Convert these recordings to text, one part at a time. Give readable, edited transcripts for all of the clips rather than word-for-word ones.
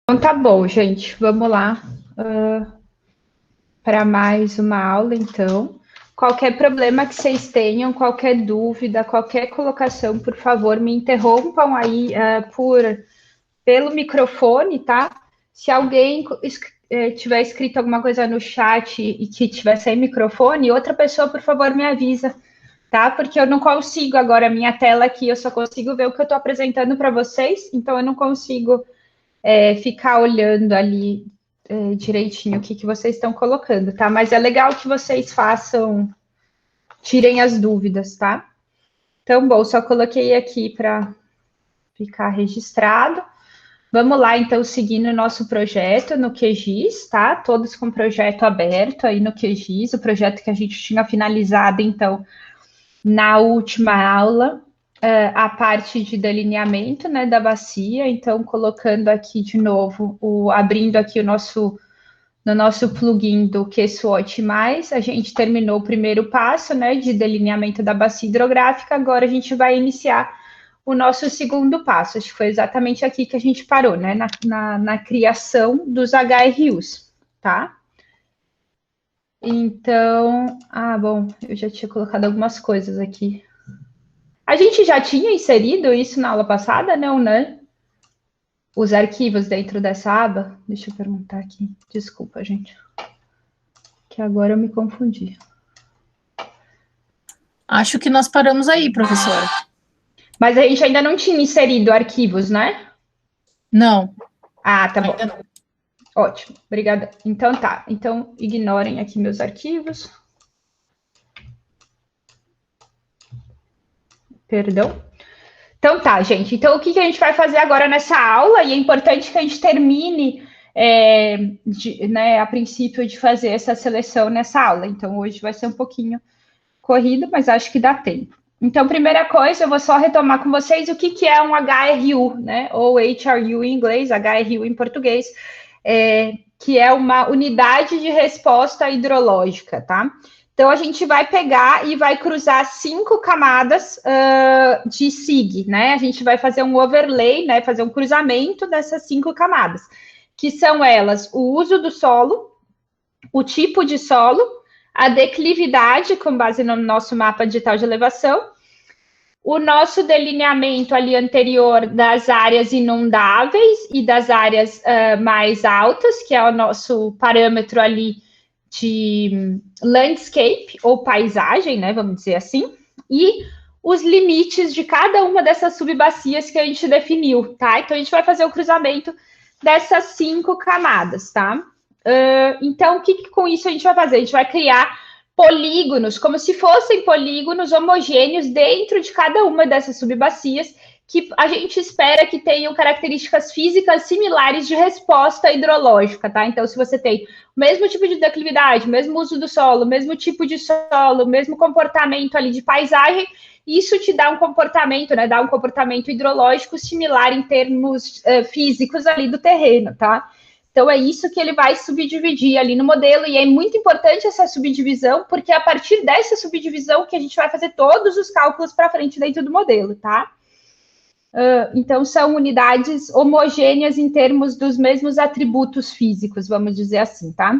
Então tá bom, gente. Vamos lá para mais uma aula, então. Qualquer problema que vocês tenham, qualquer dúvida, qualquer colocação, por favor, me interrompam aí pelo microfone, tá? Se alguém tiver escrito alguma coisa no chat e que tiver sem microfone, outra pessoa, por favor, me avisa, tá? Porque eu não consigo agora a minha tela aqui, eu só consigo ver o que eu estou apresentando para vocês, então eu não consigo ficar olhando ali direitinho o que vocês estão colocando, tá? Mas é legal que vocês tirem as dúvidas, tá? Então, bom, só coloquei aqui para ficar registrado. Vamos lá, então, seguindo o nosso projeto no QGIS, tá? Todos com o projeto aberto aí no QGIS, o projeto que a gente tinha finalizado, então, na última aula, a parte de delineamento, né, da bacia. Então, colocando aqui de novo, abrindo aqui no nosso plugin do QSWOT+, a gente terminou o primeiro passo, né, de delineamento da bacia hidrográfica. Agora a gente vai iniciar o nosso segundo passo. Acho que foi exatamente aqui que a gente parou, né, na criação dos HRUs, tá? Então, bom, eu já tinha colocado algumas coisas aqui. A gente já tinha inserido isso na aula passada, não, né? Os arquivos dentro dessa aba. Deixa eu perguntar aqui. Desculpa, gente. Que agora eu me confundi. Acho que nós paramos aí, professora. Mas a gente ainda não tinha inserido arquivos, né? Não. Ah, tá bom. Não. Ótimo, obrigada. Então tá. Então ignorem aqui meus arquivos. Perdão. Então tá, gente. Então o que a gente vai fazer agora nessa aula? E é importante que a gente termine, né, a princípio, de fazer essa seleção nessa aula. Então hoje vai ser um pouquinho corrido, mas acho que dá tempo. Então, primeira coisa, eu vou só retomar com vocês o que é um HRU, né? Ou HRU em inglês, HRU em português, que é uma unidade de resposta hidrológica, tá? Então, a gente vai pegar e vai cruzar 5 camadas de SIG, né? A gente vai fazer um overlay, né? Fazer um cruzamento dessas 5 camadas, que são elas: o uso do solo, o tipo de solo, a declividade, com base no nosso mapa digital de elevação, o nosso delineamento ali anterior das áreas inundáveis e das áreas mais altas, que é o nosso parâmetro ali de landscape ou paisagem, né, vamos dizer assim, e os limites de cada uma dessas subbacias que a gente definiu, tá? Então, a gente vai fazer o cruzamento dessas 5 camadas, tá? Então, o que com isso a gente vai fazer? A gente vai criar polígonos, como se fossem polígonos homogêneos dentro de cada uma dessas subbacias, que a gente espera que tenham características físicas similares de resposta hidrológica, tá? Então, se você tem o mesmo tipo de declividade, mesmo uso do solo, mesmo tipo de solo, mesmo comportamento ali de paisagem, isso te dá um comportamento, né? Dá um comportamento hidrológico similar em termos físicos ali do terreno, tá? Então, é isso que ele vai subdividir ali no modelo, e é muito importante essa subdivisão, porque é a partir dessa subdivisão que a gente vai fazer todos os cálculos para frente dentro do modelo, tá? Então, são unidades homogêneas em termos dos mesmos atributos físicos, vamos dizer assim, tá?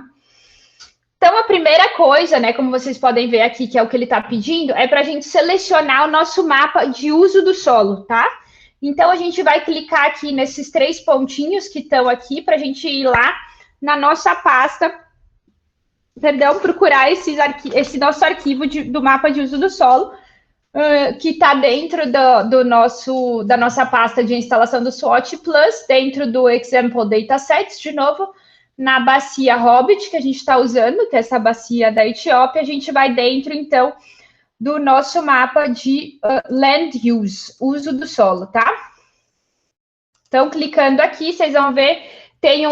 Então, a primeira coisa, né, como vocês podem ver aqui, que é o que ele está pedindo, é para a gente selecionar o nosso mapa de uso do solo, tá? Então, a gente vai clicar aqui nesses 3 pontinhos que estão aqui para a gente ir lá na nossa pasta, procurar esse nosso arquivo do mapa de uso do solo, que está dentro da nossa pasta de instalação do SWOT Plus, dentro do Example Datasets, de novo, na bacia Hobbit, que a gente está usando, que é essa bacia da Etiópia. A gente vai dentro, então, do nosso mapa de Land Use, uso do solo, tá? Então, clicando aqui, vocês vão ver, tem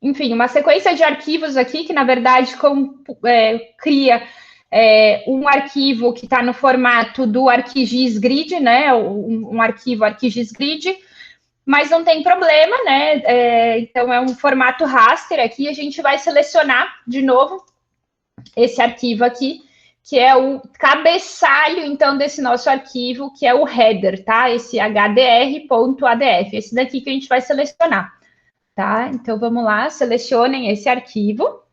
enfim, uma sequência de arquivos aqui, que, na verdade, cria um arquivo que está no formato do ArcGIS Grid, né? Um arquivo ArcGIS Grid, mas não tem problema, né? Então, é um formato raster aqui. A gente vai selecionar, de novo, esse arquivo aqui, que é o cabeçalho, então, desse nosso arquivo, que é o header, tá? Esse hdr.adf, esse daqui que a gente vai selecionar. tá? Então, vamos lá, selecionem esse arquivo.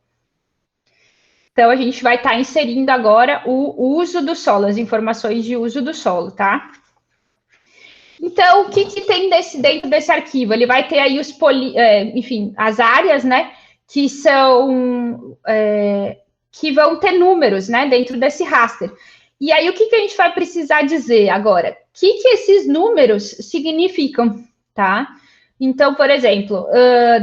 Então, a gente vai estar inserindo agora o uso do solo, as informações de uso do solo, tá? Então, o que tem dentro desse arquivo? Ele vai ter aí enfim, as áreas, né, que são... que vão ter números, né, dentro desse raster. E aí, o que a gente vai precisar dizer agora? O que esses números significam, tá? Então, por exemplo,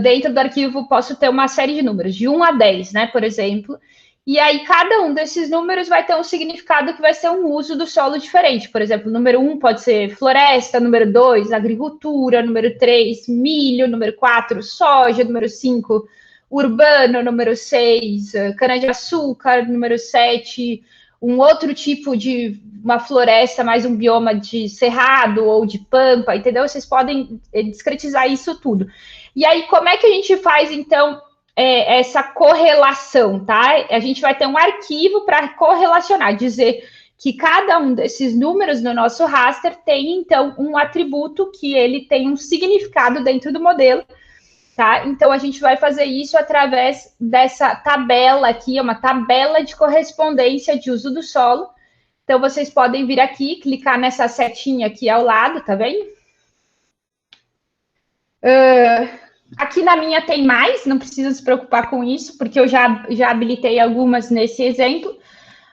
dentro do arquivo posso ter uma série de números, de 1 a 10, né, por exemplo. E aí, cada um desses números vai ter um significado que vai ser um uso do solo diferente. Por exemplo, número 1 pode ser floresta, número 2, agricultura, número 3, milho, número 4, soja, número 5, urbano, número 6, cana-de-açúcar, número 7, um outro tipo de uma floresta, mais um bioma de cerrado ou de pampa, entendeu? Vocês podem discretizar isso tudo. E aí, como é que a gente faz, então, essa correlação, tá? A gente vai ter um arquivo para correlacionar, dizer que cada um desses números no nosso raster tem, então, um atributo que ele tem um significado dentro do modelo, tá? Então, a gente vai fazer isso através dessa tabela aqui, uma tabela de correspondência de uso do solo. Então, vocês podem vir aqui, clicar nessa setinha aqui ao lado, tá vendo? Aqui na minha tem mais, não precisa se preocupar com isso, porque eu já habilitei algumas nesse exemplo,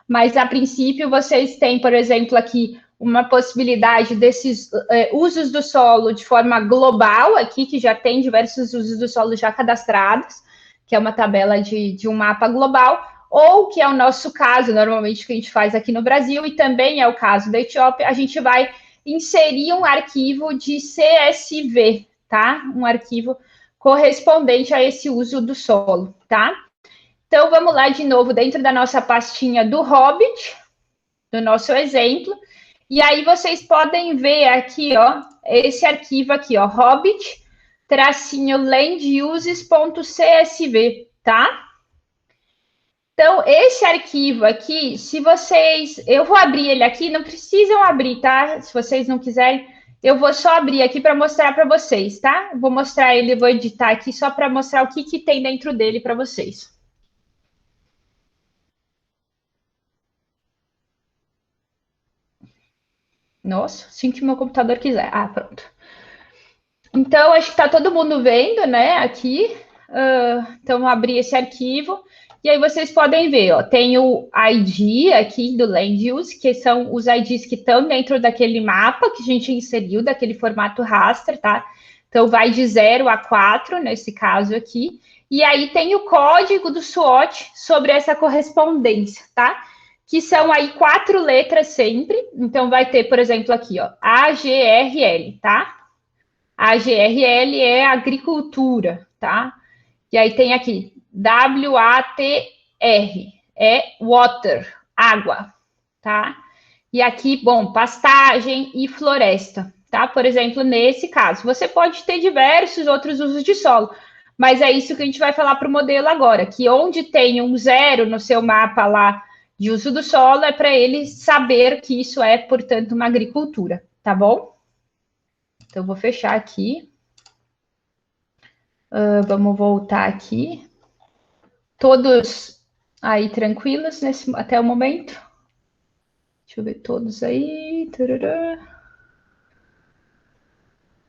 mas a princípio vocês têm, por exemplo, aqui uma possibilidade desses usos do solo de forma global, aqui que já tem diversos usos do solo já cadastrados, que é uma tabela de um mapa global, ou que é o nosso caso, normalmente, que a gente faz aqui no Brasil, e também é o caso da Etiópia, a gente vai inserir um arquivo de CSV, tá? Um arquivo correspondente a esse uso do solo, tá? Então, vamos lá de novo dentro da nossa pastinha do Hobbit, do nosso exemplo, e aí vocês podem ver aqui, ó, esse arquivo aqui, ó, hobbit-landuses.csv, tá? Então, esse arquivo aqui, se vocês... Eu vou abrir ele aqui, não precisam abrir, tá? Se vocês não quiserem, eu vou só abrir aqui para mostrar para vocês, tá? Vou mostrar ele, vou editar aqui só para mostrar o que tem dentro dele para vocês. Nossa, assim que meu computador quiser. Ah, pronto. Então, acho que está todo mundo vendo, né, aqui. Então, vou abrir esse arquivo. E aí vocês podem ver, ó, tem o ID aqui do Land Use, que são os IDs que estão dentro daquele mapa que a gente inseriu, daquele formato raster, tá? Então, vai de 0 a 4, nesse caso aqui. E aí tem o código do SWOT sobre essa correspondência, tá? Que são aí 4 letras sempre. Então, vai ter, por exemplo, aqui, ó, AGRL, tá? AGRL é agricultura, tá? E aí tem aqui WATR, é water, água, tá? E aqui, bom, pastagem e floresta, tá? Por exemplo, nesse caso, você pode ter diversos outros usos de solo, mas é isso que a gente vai falar para o modelo agora, que onde tem um 0 no seu mapa lá de uso do solo, é para ele saber que isso é, portanto, uma agricultura, tá bom? Então, vou fechar aqui. Vamos voltar aqui. Todos aí tranquilos até o momento? Deixa eu ver todos aí.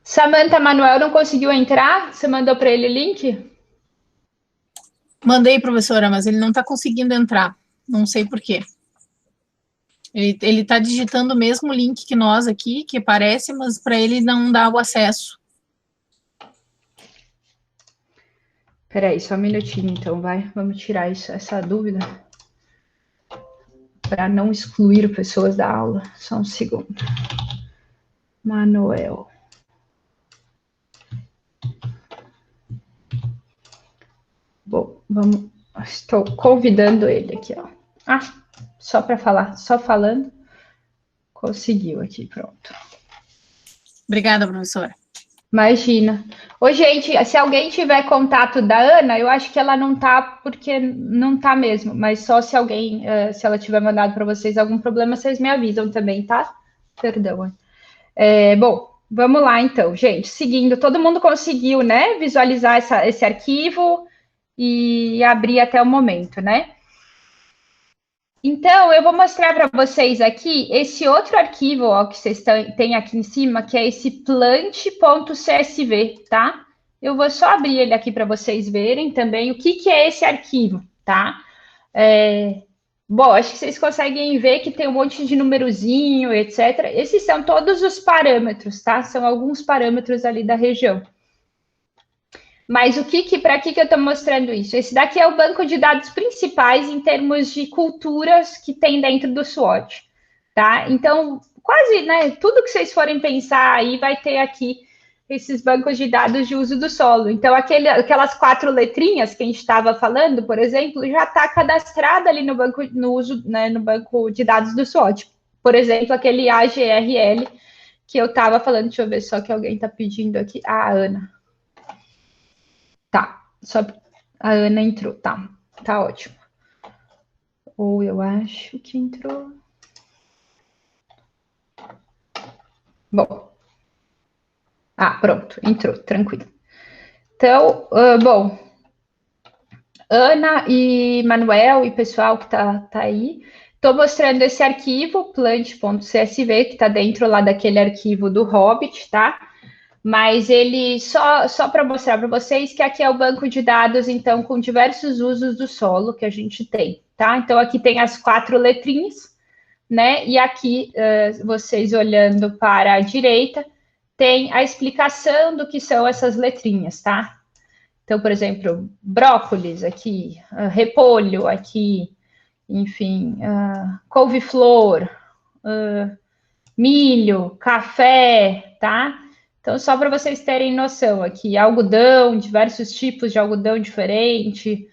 Samantha Manuel não conseguiu entrar? Você mandou para ele o link? Mandei, professora, mas ele não está conseguindo entrar. Não sei por quê. Ele está digitando o mesmo link que nós aqui, que aparece, mas para ele não dá o acesso. Peraí, só um minutinho, então, vai. Vamos tirar essa dúvida. Para não excluir pessoas da aula. Só um segundo. Manuel. Bom, vamos... Estou convidando ele aqui, ó. Ah, só para falar, só falando. Conseguiu aqui, pronto. Obrigada, professora. Imagina. Ô, gente, se alguém tiver contato da Ana, eu acho que ela não tá, porque não tá mesmo, mas só se alguém, se ela tiver mandado para vocês algum problema, vocês me avisam também, tá? Perdão. Bom, Vamos lá, então, gente. Seguindo, todo mundo conseguiu, né, visualizar esse arquivo e abrir até o momento, né? Então, eu vou mostrar para vocês aqui esse outro arquivo, ó, que vocês têm aqui em cima, que é esse plant.csv, tá? Eu vou só abrir ele aqui para vocês verem também o que é esse arquivo, tá? Bom, acho que vocês conseguem ver que tem um monte de numerozinho, etc. Esses são todos os parâmetros, tá? São alguns parâmetros ali da região. Mas para que eu estou mostrando isso? Esse daqui é o banco de dados principais em termos de culturas que tem dentro do SWOT, tá? Então, quase, né, tudo que vocês forem pensar aí vai ter aqui esses bancos de dados de uso do solo. Então, aquelas 4 letrinhas que a gente estava falando, por exemplo, já está cadastrada ali no banco, no banco de dados do SWOT. Por exemplo, aquele AGRL que eu estava falando, deixa eu ver só que alguém está pedindo aqui. Ah, a Ana. Tá, só a Ana entrou, tá ótimo. Ou eu acho que entrou. Bom. Ah, pronto, entrou, tranquilo. Então, bom, Ana e Manuel e pessoal que tá aí, estou mostrando esse arquivo, plant.csv, que está dentro lá daquele arquivo do Hobbit, tá? Mas ele, só para mostrar para vocês que aqui é o banco de dados, então, com diversos usos do solo que a gente tem, tá? Então, aqui tem as 4 letrinhas, né? E aqui, vocês olhando para a direita, tem a explicação do que são essas letrinhas, tá? Então, por exemplo, brócolis aqui, repolho aqui, enfim, couve-flor, milho, café, tá? Então, só para vocês terem noção aqui, algodão, diversos tipos de algodão diferente,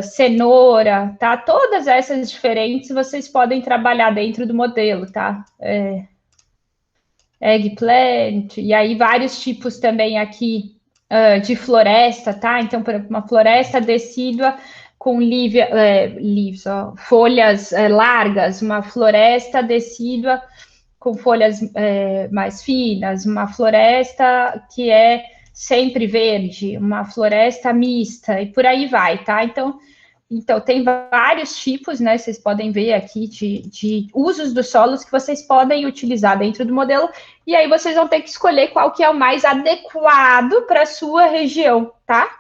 cenoura, tá? Todas essas diferentes vocês podem trabalhar dentro do modelo, tá? Eggplant, e aí vários tipos também aqui de floresta, tá? Então, por exemplo, uma floresta decídua com folhas largas, uma floresta decídua com folhas mais finas, uma floresta que é sempre verde, uma floresta mista, e por aí vai, tá? Então tem vários tipos, né? Vocês podem ver aqui de usos dos solos que vocês podem utilizar dentro do modelo, e aí vocês vão ter que escolher qual que é o mais adequado para a sua região, tá?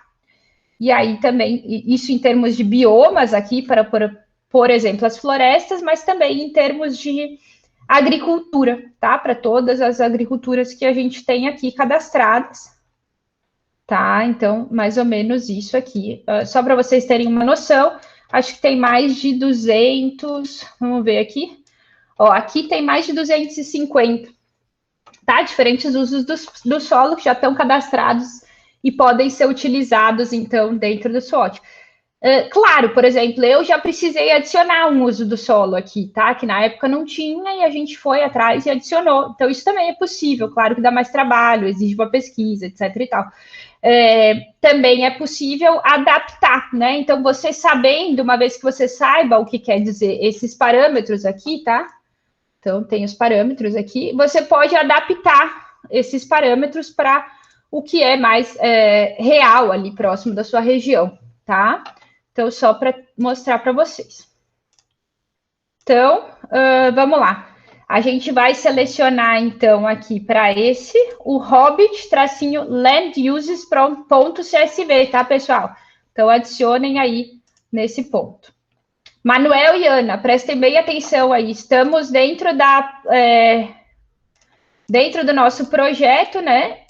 E aí também, isso em termos de biomas aqui, por exemplo, as florestas, mas também em termos de agricultura, tá? Para todas as agriculturas que a gente tem aqui cadastradas. Tá, então, mais ou menos isso aqui. Só para vocês terem uma noção, acho que tem mais de 200, vamos ver aqui. Ó, aqui tem mais de 250, tá? Diferentes usos do solo que já estão cadastrados e podem ser utilizados, então, dentro do SWOT. Claro, por exemplo, eu já precisei adicionar um uso do solo aqui, tá? Que na época não tinha e a gente foi atrás e adicionou. Então, isso também é possível. Claro que dá mais trabalho, exige uma pesquisa, etc e tal. Também é possível adaptar, né? Então, você sabendo, uma vez que você saiba o que quer dizer esses parâmetros aqui, tá? Então, tem os parâmetros aqui. Você pode adaptar esses parâmetros para o que é mais real ali, próximo da sua região, tá? Então, só para mostrar para vocês. Então, vamos lá. A gente vai selecionar, então, aqui para o hobbit-landuses.csv, tá, pessoal? Então, adicionem aí nesse ponto. Manuel e Ana, prestem bem atenção aí. Estamos dentro do nosso projeto, né?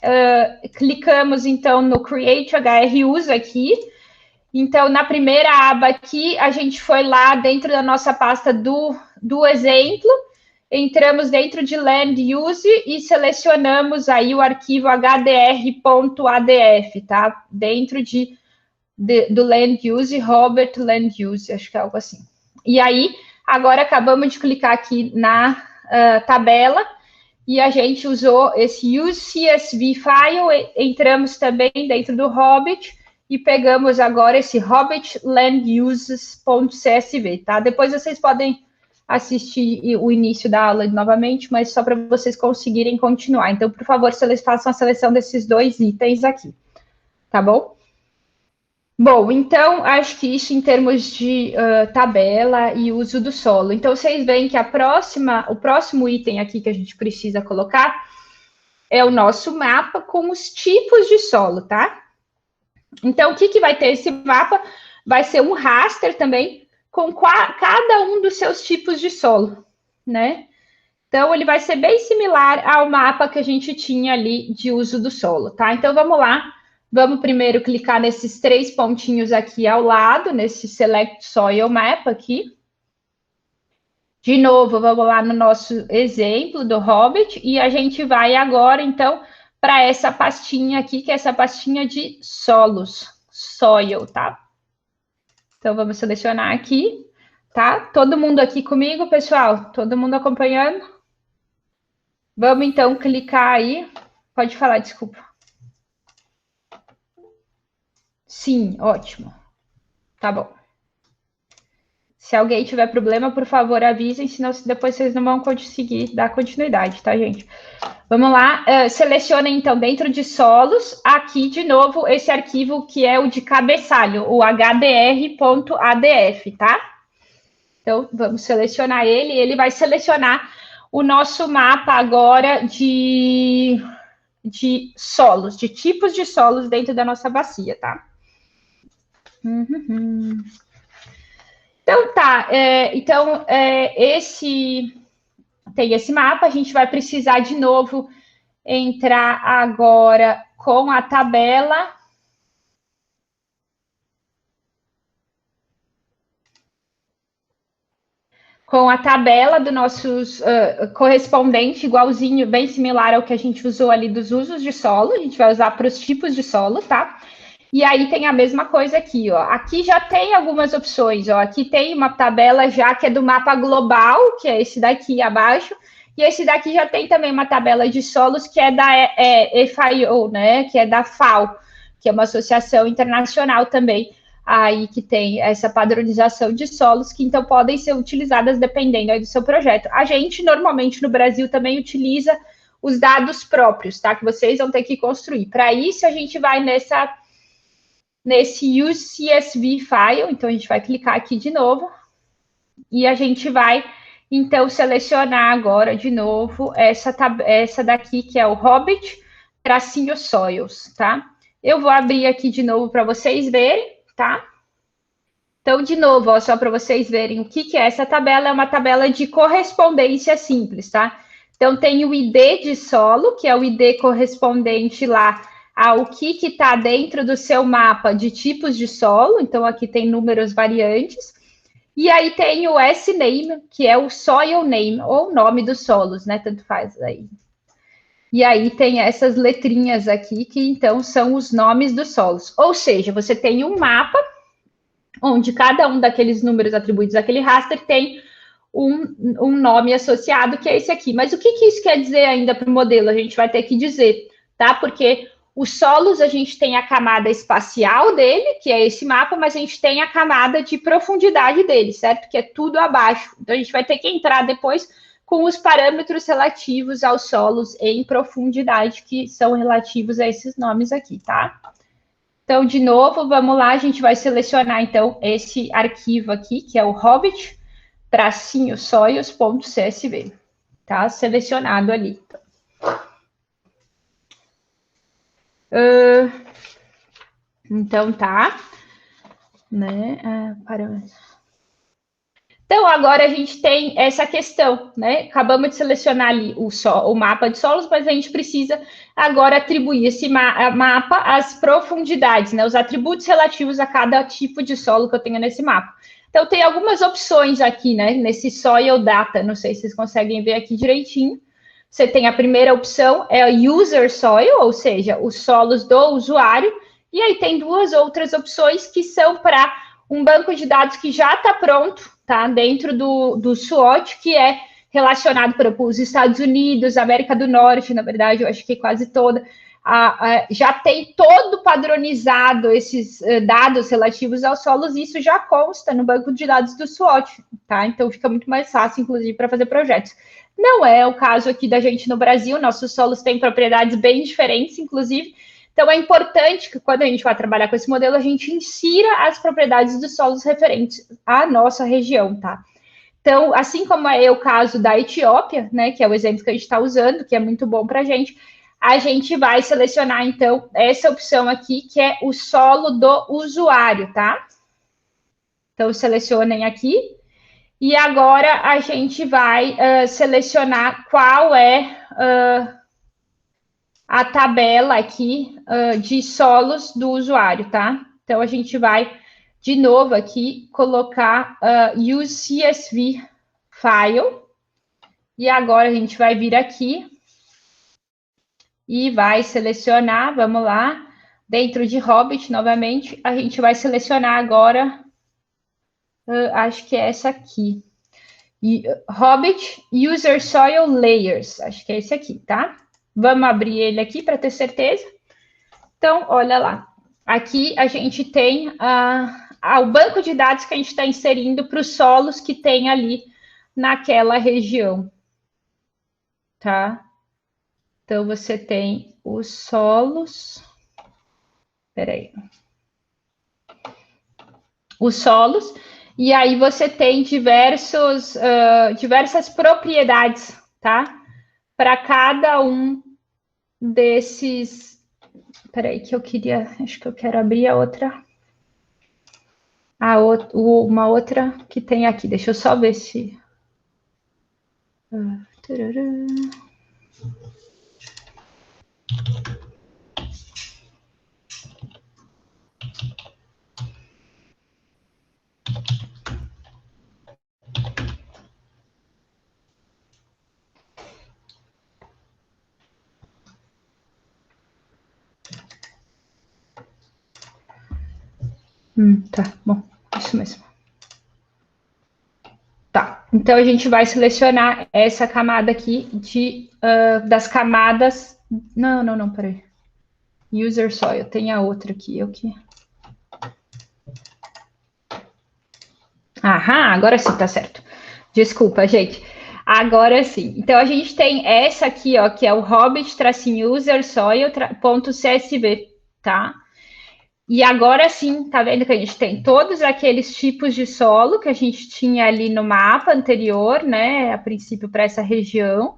Clicamos, então, no Create HRUs aqui. Então, na primeira aba aqui, a gente foi lá dentro da nossa pasta do exemplo, entramos dentro de Land Use e selecionamos aí o arquivo hdr.adf, tá? Dentro do Land Use, Robert Land Use, acho que é algo assim. E aí, agora acabamos de clicar aqui na tabela e a gente usou esse Use CSV File, entramos também dentro do Hobbit e pegamos agora esse hobbit landuses.csv, tá? Depois vocês podem assistir o início da aula novamente, mas só para vocês conseguirem continuar. Então, por favor, façam a seleção desses 2 itens aqui, tá bom? Bom, então, acho que isso em termos de tabela e uso do solo. Então, vocês veem que o próximo item aqui que a gente precisa colocar é o nosso mapa com os tipos de solo, tá? Então, o que vai ter esse mapa? Vai ser um raster também com cada um dos seus tipos de solo, né? Então, ele vai ser bem similar ao mapa que a gente tinha ali de uso do solo, tá? Então, vamos lá. Vamos primeiro clicar nesses 3 pontinhos aqui ao lado, nesse Select Soil Map aqui. De novo, vamos lá no nosso exemplo do Hobbit, e a gente vai agora, então, para essa pastinha aqui, que é essa pastinha de solos, Soil, tá? Então, vamos selecionar aqui, tá? Todo mundo aqui comigo, pessoal? Todo mundo acompanhando? Vamos, então, clicar aí. Pode falar, desculpa. Sim, ótimo. Tá bom. Se alguém tiver problema, por favor, avisem, senão depois vocês não vão conseguir dar continuidade, tá, gente? Vamos lá, selecionem, então, dentro de solos, aqui, de novo, esse arquivo que é o de cabeçalho, o hdr.adf, tá? Então, vamos selecionar ele vai selecionar o nosso mapa agora de solos, de tipos de solos dentro da nossa bacia, tá? Então, tá. Tem esse mapa. A gente vai precisar, de novo, entrar agora com a tabela. Com a tabela do nossos correspondente, igualzinho, bem similar ao que a gente usou ali dos usos de solo. A gente vai usar para os tipos de solo, tá? E aí tem a mesma coisa aqui, ó. Aqui já tem algumas opções, ó. Aqui tem uma tabela já que é do mapa global, que é esse daqui abaixo. E esse daqui já tem também uma tabela de solos que é da FAO, né? Que é da FAO, que é uma associação internacional também, aí que tem essa padronização de solos, que então podem ser utilizadas dependendo aí do seu projeto. A gente, normalmente, no Brasil, também utiliza os dados próprios, tá? Que vocês vão ter que construir. Para isso, a gente vai nesse Use CSV File, então a gente vai clicar aqui de novo, e a gente vai, então, selecionar agora, de novo, essa daqui, que é o Hobbit, tracinho Soils, tá? Eu vou abrir aqui de novo para vocês verem, tá? Então, de novo, ó, só para vocês verem o que é essa tabela, é uma tabela de correspondência simples, tá? Então, tem o ID de solo, que é o ID correspondente lá ao que está dentro do seu mapa de tipos de solo, então aqui tem números variantes, e aí tem o S-Name, que é o Soil Name, ou nome dos solos, né, tanto faz aí. E aí tem essas letrinhas aqui, que então são os nomes dos solos, ou seja, você tem um mapa, onde cada um daqueles números atribuídos àquele raster tem um nome associado, que é esse aqui. Mas o que isso quer dizer ainda para o modelo? A gente vai ter que dizer, tá? Porque os solos, a gente tem a camada espacial dele, que é esse mapa, mas a gente tem a camada de profundidade dele, certo? Que é tudo abaixo. Então, a gente vai ter que entrar depois com os parâmetros relativos aos solos em profundidade, que são relativos a esses nomes aqui, tá? Então, de novo, vamos lá, a gente vai selecionar, então, esse arquivo aqui, que é o Hobbit, soils.csv, tá? Selecionado ali. Então, tá. Né? Então, agora a gente tem essa questão, né? Acabamos de selecionar ali o mapa de solos, mas a gente precisa agora atribuir esse mapa às profundidades, né? Os atributos relativos a cada tipo de solo que eu tenho nesse mapa. Então, tem algumas opções aqui, né? Nesse Soil Data, não sei se vocês conseguem ver aqui direitinho. Você tem a primeira opção, é o User Soil, ou seja, os solos do usuário. E aí tem duas outras opções que são para um banco de dados que já está pronto, tá? Dentro do SWOT, que é relacionado para os Estados Unidos, América do Norte, na verdade, eu acho que quase toda, já tem todo padronizado esses dados relativos aos solos, e isso já consta no banco de dados do SWOT, tá? Então fica muito mais fácil, inclusive, para fazer projetos. Não é o caso aqui da gente no Brasil, nossos solos têm propriedades bem diferentes, inclusive. Então é importante que quando a gente vai trabalhar com esse modelo, a gente insira as propriedades dos solos referentes à nossa região, tá? Então, assim como é o caso da Etiópia, né, que é o exemplo que a gente está usando, que é muito bom para a gente vai selecionar, então, essa opção aqui, que é o solo do usuário, tá? Então, selecionem aqui. E agora a gente vai selecionar qual é a tabela aqui de solos do usuário, tá? Então, a gente vai, de novo aqui, colocar use CSV file. E agora a gente vai vir aqui e vai selecionar, vamos lá, dentro de Hobbit, novamente, a gente vai selecionar agora, acho que é essa aqui. Hobbit User Soil Layers, acho que é esse aqui, tá? Vamos abrir ele aqui para ter certeza. Então, olha lá. Aqui a gente tem o banco de dados que a gente está inserindo para os solos que tem ali naquela região, tá? Então, você tem os solos. Peraí. Os solos. E aí você tem diversas propriedades, tá? Para cada um desses. Peraí, que eu queria. Acho que eu quero abrir a outra. Uma outra que tem aqui. Deixa eu só ver se. Tá, bom, isso mesmo. Tá, então a gente vai selecionar essa camada aqui das camadas. Não, peraí. User Soil, tem a outra aqui, Aham, agora sim, tá certo. Desculpa, gente. Agora sim. Então a gente tem essa aqui, ó, que é o hobbit-user-soil.csv, tá? E agora sim, tá vendo que a gente tem todos aqueles tipos de solo que a gente tinha ali no mapa anterior, né? A princípio para essa região.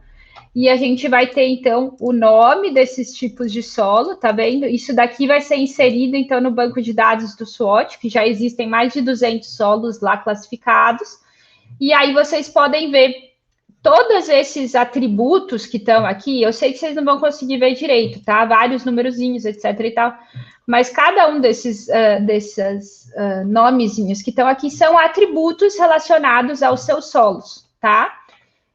E a gente vai ter, então, o nome desses tipos de solo, tá vendo? Isso daqui vai ser inserido, então, no banco de dados do SWOT, que já existem mais de 200 solos lá classificados. E aí vocês podem ver todos esses atributos que estão aqui. Eu sei que vocês não vão conseguir ver direito, tá? Vários numerozinhos, etc e tal. Mas cada um desses nomezinhos que estão aqui são atributos relacionados aos seus solos, tá?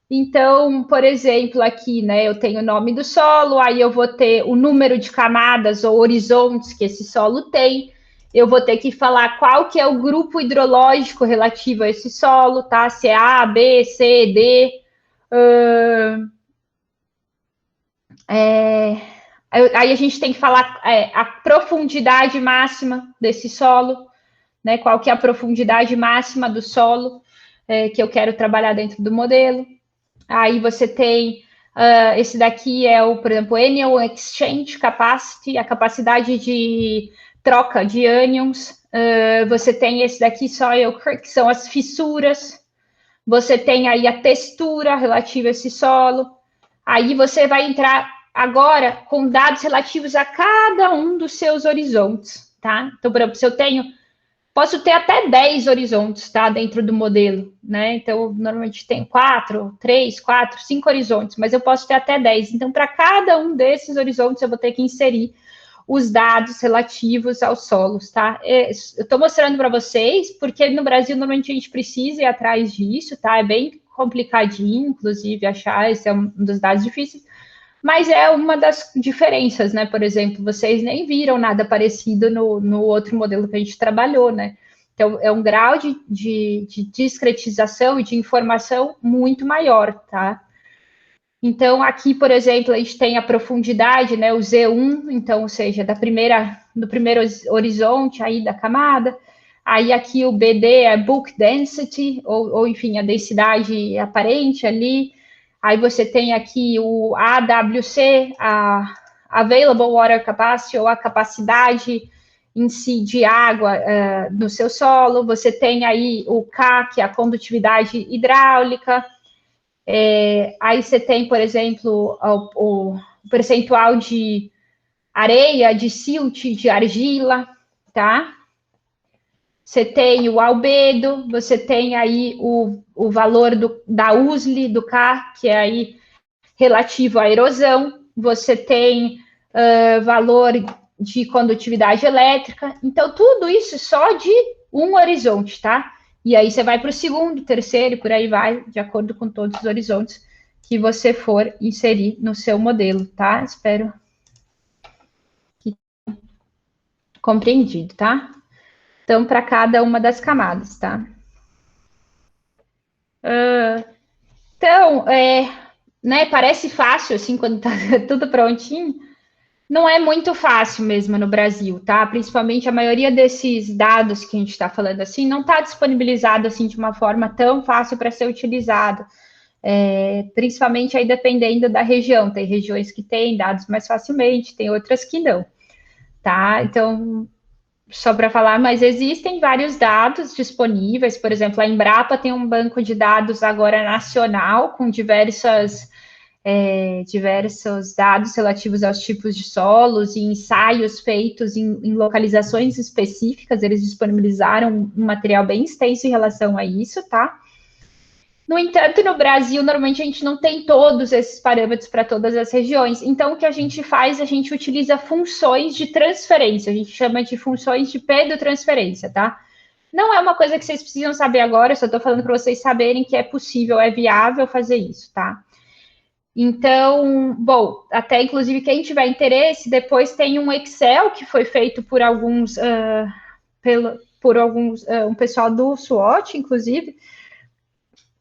Então, por exemplo, aqui, né, eu tenho o nome do solo, aí eu vou ter o número de camadas ou horizontes que esse solo tem, eu vou ter que falar qual que é o grupo hidrológico relativo a esse solo, tá? Se é A, B, C, D. Aí a gente tem que falar a profundidade máxima desse solo, né? Qual que é a profundidade máxima do solo que eu quero trabalhar dentro do modelo. Aí você tem, esse daqui é por exemplo, Anion Exchange Capacity, a capacidade de troca de ânions. Você tem esse daqui, Soil, que são as fissuras. Você tem aí a textura relativa a esse solo. Aí você vai entrar agora com dados relativos a cada um dos seus horizontes, tá? Então, por exemplo, se eu posso ter até 10 horizontes, tá? Dentro do modelo, né? Então, normalmente tem 4, 3, 4, 5 horizontes, mas eu posso ter até 10. Então, para cada um desses horizontes, eu vou ter que inserir os dados relativos aos solos, tá? Eu estou mostrando para vocês, porque no Brasil, normalmente, a gente precisa ir atrás disso, tá? É bem complicadinho, inclusive, achar, esse é um dos dados difíceis, mas é uma das diferenças, né? Por exemplo, vocês nem viram nada parecido no outro modelo que a gente trabalhou, né? Então, é um grau de discretização e de informação muito maior, tá? Então, aqui, por exemplo, a gente tem a profundidade, né, o Z1, então, ou seja, do primeiro horizonte aí da camada. Aí aqui o BD é Book Density, ou enfim, a densidade aparente ali. Aí você tem aqui o AWC, a Available Water Capacity, ou a capacidade em si de água no seu solo. Você tem aí o K, que é a condutividade hidráulica. Aí você tem, por exemplo, o percentual de areia, de silt, de argila, tá? Você tem o albedo, você tem aí o valor da USL, do K, que é aí relativo à erosão, você tem valor de condutividade elétrica, então tudo isso só de um horizonte, tá? E aí você vai para o segundo, terceiro, e por aí vai, de acordo com todos os horizontes que você for inserir no seu modelo, tá? Espero que compreendido, tá? Então, para cada uma das camadas, tá? Então, né, parece fácil, assim, quando tá tudo prontinho. Não é muito fácil mesmo no Brasil, tá? Principalmente a maioria desses dados que a gente está falando assim não está disponibilizado assim de uma forma tão fácil para ser utilizado. Principalmente aí dependendo da região. Tem regiões que têm dados mais facilmente, tem outras que não, tá? Então, só para falar, mas existem vários dados disponíveis. Por exemplo, a Embrapa tem um banco de dados agora nacional com diversos dados relativos aos tipos de solos e ensaios feitos em localizações específicas. Eles disponibilizaram um material bem extenso em relação a isso, tá? No entanto, no Brasil, normalmente a gente não tem todos esses parâmetros para todas as regiões. Então, o que a gente faz, a gente utiliza funções de transferência. A gente chama de funções de pedotransferência, tá? Não é uma coisa que vocês precisam saber agora, eu só estou falando para vocês saberem que é possível, é viável fazer isso, tá? Então, bom, até inclusive quem tiver interesse, depois tem um Excel que foi feito por alguns, um pessoal do SWOT, inclusive,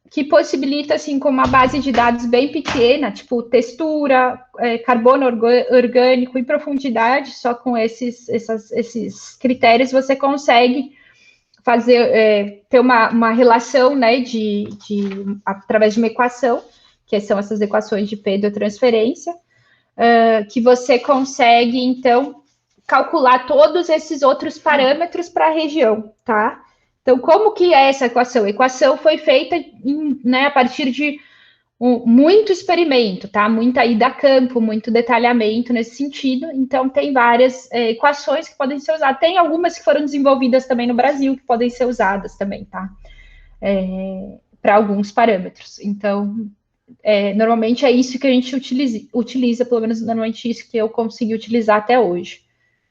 que possibilita, assim, com uma base de dados bem pequena, tipo textura, carbono orgânico e profundidade, só com esses critérios você consegue fazer, ter uma relação, né, através de uma equação, que são essas equações de pedotransferência, que você consegue, então, calcular todos esses outros parâmetros para a região, tá? Então, como que é essa equação? A equação foi feita a partir de muito experimento, tá? Muita ida a campo, muito detalhamento nesse sentido. Então, tem várias equações que podem ser usadas. Tem algumas que foram desenvolvidas também no Brasil, que podem ser usadas também, tá? Para alguns parâmetros. Então, normalmente é isso que a gente utiliza, pelo menos normalmente isso que eu consegui utilizar até hoje,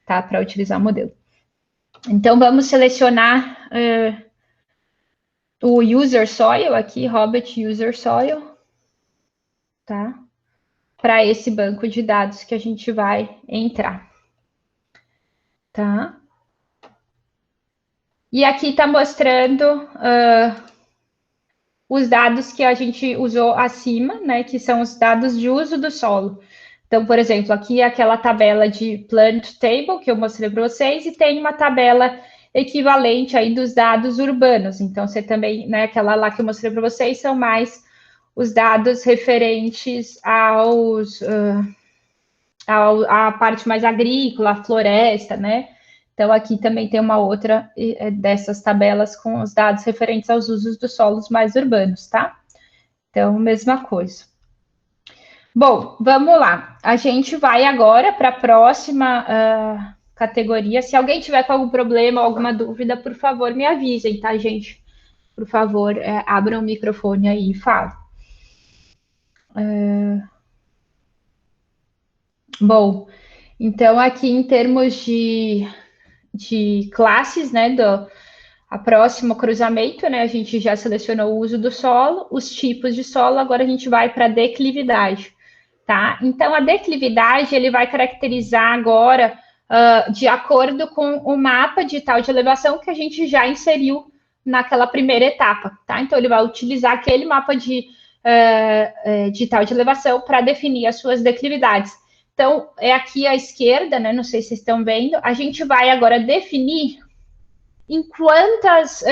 tá? Para utilizar o modelo. Então, vamos selecionar o User Soil aqui, Robert User Soil, tá? Para esse banco de dados que a gente vai entrar, tá? E aqui está mostrando os dados que a gente usou acima, né? Que são os dados de uso do solo. Então, por exemplo, aqui é aquela tabela de Plant Table que eu mostrei para vocês e tem uma tabela equivalente aí dos dados urbanos. Então, você também, né, aquela lá que eu mostrei para vocês são mais os dados referentes à parte mais agrícola, à floresta, né? Então, aqui também tem uma outra dessas tabelas com os dados referentes aos usos dos solos mais urbanos, tá? Então, mesma coisa. Bom, vamos lá. A gente vai agora para a próxima categoria. Se alguém tiver com algum problema, alguma dúvida, por favor, me avisem, tá, gente? Por favor, abram o microfone aí e falem. Bom, então aqui em termos de classes, né, a próxima cruzamento, né, a gente já selecionou o uso do solo, os tipos de solo, agora a gente vai para a declividade. Tá? Então, a declividade, ele vai caracterizar agora de acordo com o mapa digital de elevação que a gente já inseriu naquela primeira etapa, tá? Então, ele vai utilizar aquele mapa de de tal de elevação para definir as suas declividades. Então, é aqui à esquerda, né? Não sei se vocês estão vendo. A gente vai agora definir em quantas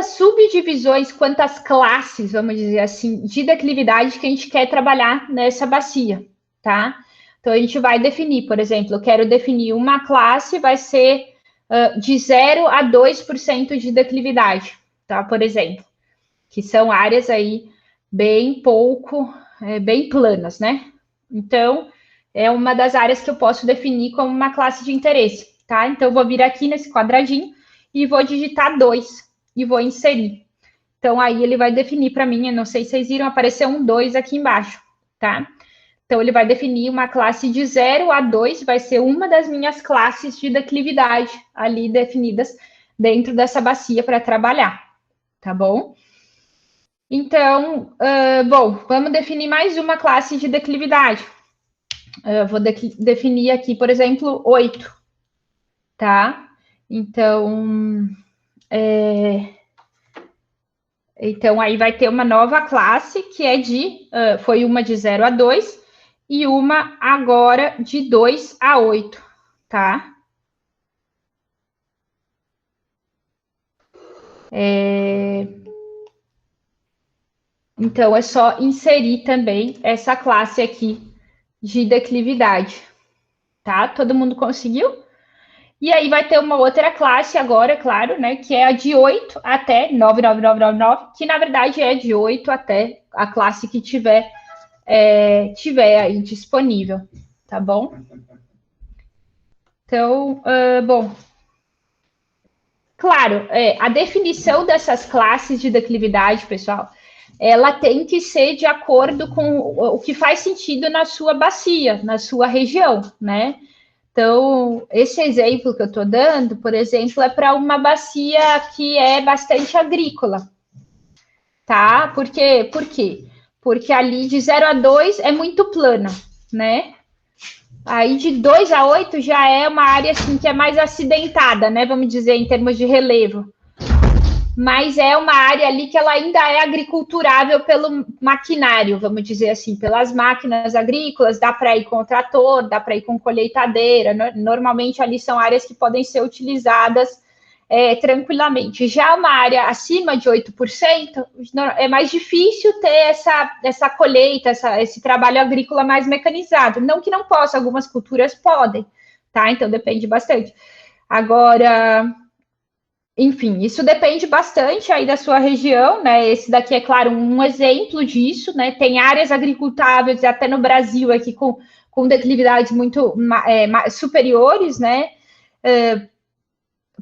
subdivisões, quantas classes, vamos dizer assim, de declividade que a gente quer trabalhar nessa bacia, tá? Então, a gente vai definir, por exemplo, eu quero definir uma classe, vai ser de 0 a 2% de declividade, tá? Por exemplo, que são áreas aí bem bem planas, né? Então, é uma das áreas que eu posso definir como uma classe de interesse, tá? Então, eu vou vir aqui nesse quadradinho e vou digitar 2 e vou inserir. Então, aí ele vai definir para mim, eu não sei se vocês viram, aparecer um 2 aqui embaixo, tá? Então, ele vai definir uma classe de 0 a 2, vai ser uma das minhas classes de declividade ali definidas dentro dessa bacia para trabalhar, tá bom? Então, bom, vamos definir mais uma classe de declividade. Eu vou definir aqui, por exemplo, 8, tá? Então, então aí vai ter uma nova classe que é foi uma de 0 a 2 e uma agora de 2 a 8, tá? Então, é só inserir também essa classe aqui de declividade, tá? Todo mundo conseguiu? E aí vai ter uma outra classe agora, claro, né? Que é a de 8 até 99999, que na verdade é de 8 até a classe que tiver aí disponível, tá bom? Então, bom. Claro, a definição dessas classes de declividade, pessoal, ela tem que ser de acordo com o que faz sentido na sua bacia, na sua região, né? Então, esse exemplo que eu estou dando, por exemplo, é para uma bacia que é bastante agrícola, tá? Por quê? Porque ali de 0 a 2 é muito plana, né? Aí de 2 a 8 já é uma área assim que é mais acidentada, né? Vamos dizer, em termos de relevo. Mas é uma área ali que ela ainda é agriculturável pelo maquinário, vamos dizer assim, pelas máquinas agrícolas, dá para ir com o trator, dá para ir com colheitadeira. Normalmente ali são áreas que podem ser utilizadas tranquilamente. Já uma área acima de 8%, é mais difícil ter essa colheita, esse trabalho agrícola mais mecanizado. Não que não possa, algumas culturas podem, tá? Então depende bastante. Agora, enfim, isso depende bastante aí da sua região, né? Esse daqui é, claro, um exemplo disso, né? Tem áreas agricultáveis até no Brasil aqui com declividades muito superiores, né?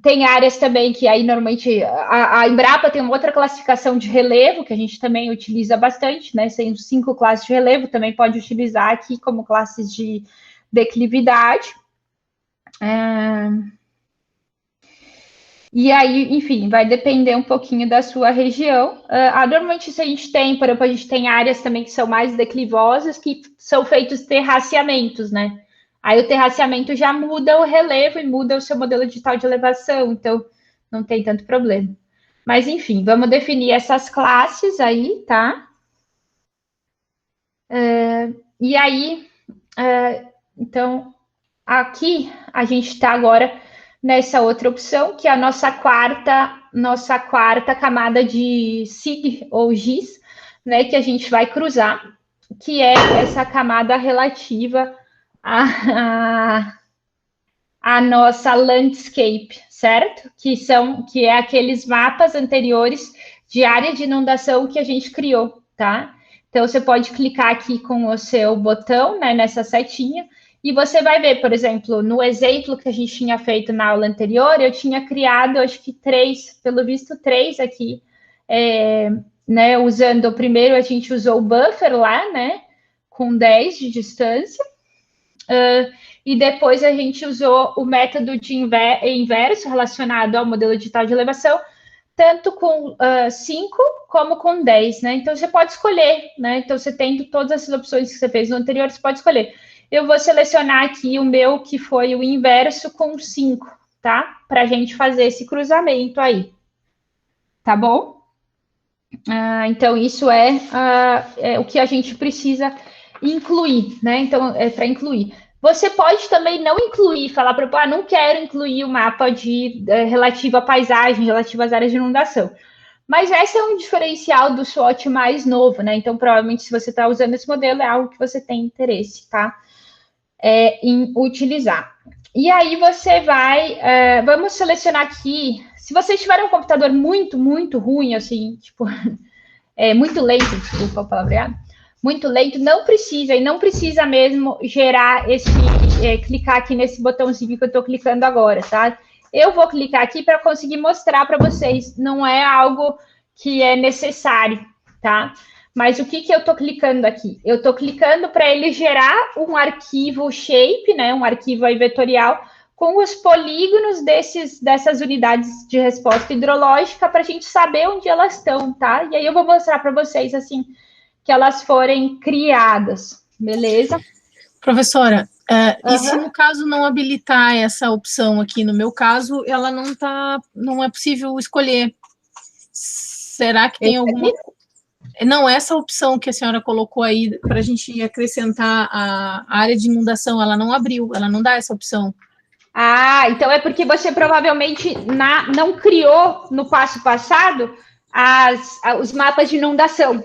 Tem áreas também que aí normalmente a Embrapa tem uma outra classificação de relevo que a gente também utiliza bastante, né? Tem 5 classes de relevo, também pode utilizar aqui como classes de declividade. E aí, enfim, vai depender um pouquinho da sua região. Normalmente, se a gente tem, por exemplo, a gente tem áreas também que são mais declivosas, que são feitos terraceamentos, né? Aí o terraceamento já muda o relevo e muda o seu modelo digital de elevação, então não tem tanto problema. Mas, enfim, vamos definir essas classes aí, tá? E aí, então, aqui a gente está agora nessa outra opção, que é a nossa quarta camada de SIG ou GIS, né, que a gente vai cruzar, que é essa camada relativa à nossa landscape, certo? Que é aqueles mapas anteriores de área de inundação que a gente criou, tá? Então, você pode clicar aqui com o seu botão, né, nessa setinha, e você vai ver, por exemplo, no exemplo que a gente tinha feito na aula anterior, eu tinha criado, acho que 3, pelo visto, 3 aqui, né, usando, o primeiro a gente usou o buffer lá, né, com 10 de distância, e depois a gente usou o método de inverso relacionado ao modelo digital de elevação, tanto com 5 como com 10, né? Então, você pode escolher, né? Então, você tem todas essas opções que você fez no anterior, você pode escolher. Eu vou selecionar aqui o meu, que foi o inverso com 5, tá? Para a gente fazer esse cruzamento aí. Tá bom? Então, isso é o que a gente precisa incluir, né? Então, é para incluir. Você pode também não incluir, falar para não quero incluir o mapa relativo à paisagem, relativo às áreas de inundação. Mas esse é um diferencial do SWOT mais novo, né? Então, provavelmente, se você está usando esse modelo, é algo que você tem interesse, tá? Em utilizar. E aí você vai, vamos selecionar aqui. Se você tiver um computador muito, muito ruim, assim, tipo, muito lento, desculpa o palavreado, muito lento, não precisa, e não precisa mesmo gerar clicar aqui nesse botãozinho que eu estou clicando agora, tá? Eu vou clicar aqui para conseguir mostrar para vocês, não é algo que é necessário, tá? Mas o que eu estou clicando aqui? Eu estou clicando para ele gerar um arquivo shape, né? Um arquivo aí vetorial com os polígonos dessas unidades de resposta hidrológica para a gente saber onde elas estão, tá? E aí eu vou mostrar para vocês, assim, que elas forem criadas, beleza? Professora, e se no caso não habilitar essa opção aqui, no meu caso, ela não é possível escolher. Será que tem alguma... Não, essa opção que a senhora colocou aí para a gente acrescentar a área de inundação, ela não abriu, ela não dá essa opção. Então é porque você provavelmente não criou no passo passado os mapas de inundação.